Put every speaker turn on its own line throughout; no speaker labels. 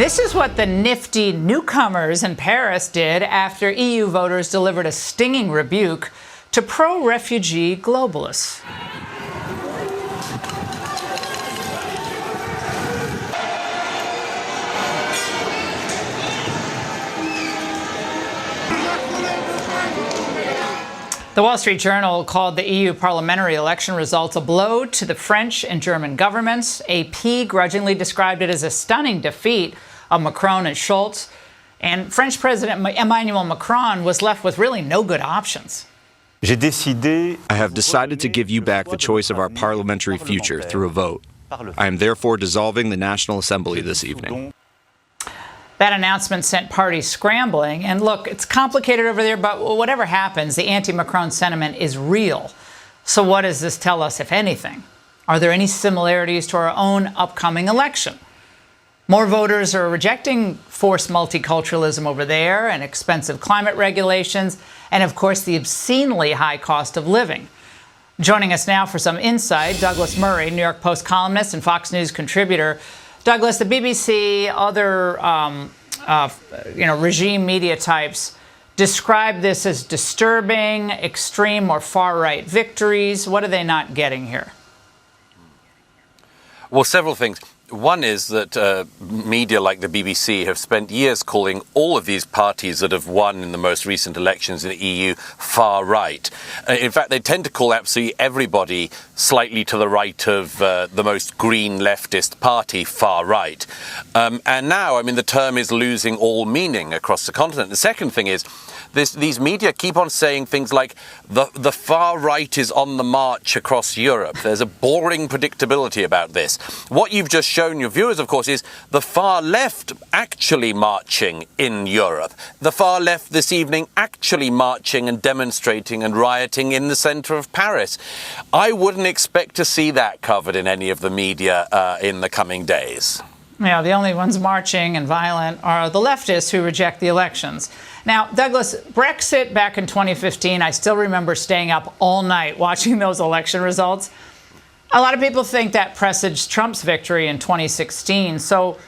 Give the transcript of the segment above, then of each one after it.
This is what the nifty newcomers in Paris did after EU voters delivered a stinging rebuke to pro-refugee globalists. The Wall Street Journal called the EU parliamentary election results a blow to the French and German governments. AP grudgingly described it as a stunning defeat of Macron and Scholz. And French President Emmanuel Macron was left with really no good options.
I have decided to give you back the choice of our parliamentary future through a vote. I am therefore dissolving the National Assembly this evening.
That announcement sent parties scrambling. And look, it's complicated over there, but whatever happens, the anti-Macron sentiment is real. So what does this tell us, if anything? Are there any similarities to our own upcoming election? More voters are rejecting forced multiculturalism over there and expensive climate regulations, and of course, the obscenely high cost of living. Joining us now for some insight, Douglas Murray, New York Post columnist and Fox News contributor. Douglas, the BBC, other regime media types describe this as disturbing, extreme or far-right victories. What are they not getting here?
Well, several things. One is that media like the BBC have spent years calling all of these parties that have won in the most recent elections in the EU far right. In fact, they tend to call absolutely everybody slightly to the right of the most green leftist party far right. And now, I mean, the term is losing all meaning across the continent. The second thing is these media keep on saying things like the far right is on the march across Europe. There's a boring predictability about this. What you've just shown your viewers, of course, is the far left actually marching in Europe. The far left this evening actually marching and demonstrating and rioting in the centre of Paris. I wouldn't expect to see that covered in any of the media in the coming days.
Yeah, the only ones marching and violent are the leftists who reject the elections. Now, Douglas, Brexit back in 2015, I still remember staying up all night watching those election results. A lot of people think that presaged Trump's victory in 2016. So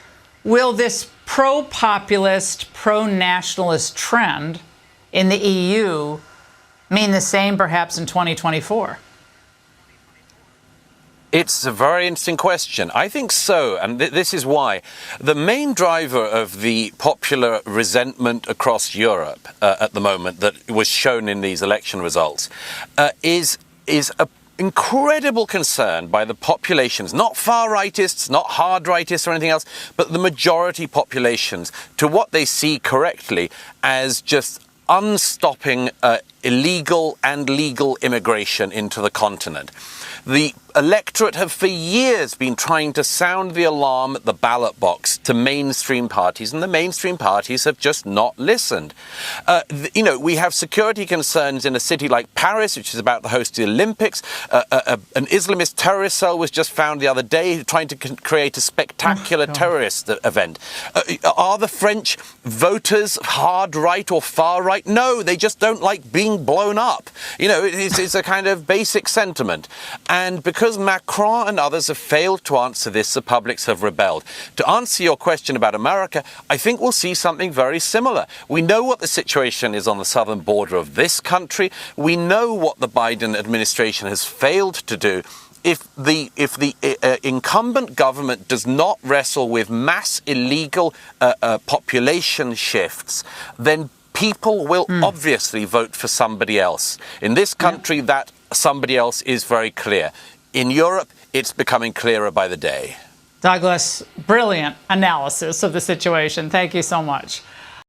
will this pro-populist, pro-nationalist trend in the EU mean the same perhaps in 2024?
It's a very interesting question. I think so, and this is why. The main driver of the popular resentment across Europe at the moment that was shown in these election results is an incredible concern by the populations, not far-rightists, not hard-rightists or anything else, but the majority populations, to what they see correctly as just unstopping illegal and legal immigration into the continent. The electorate have for years been trying to sound the alarm at the ballot box to mainstream parties, and the mainstream parties have just not listened. We have security concerns in a city like Paris, which is about to host the Olympics. An Islamist terrorist cell was just found the other day trying to create a spectacular terrorist event. Are the French voters hard right or far right? No, they just don't like being blown up. It's a kind of basic sentiment. And because Macron and others have failed to answer this, the publics have rebelled. To answer your question about America, I think we'll see something very similar. We know what the situation is on the southern border of this country. We know what the Biden administration has failed to do. If the incumbent government does not wrestle with mass illegal population shifts, then people will obviously vote for somebody else. In this country, that somebody else is very clear. In Europe, it's becoming clearer by the day.
Douglas, brilliant analysis of the situation. Thank you so much.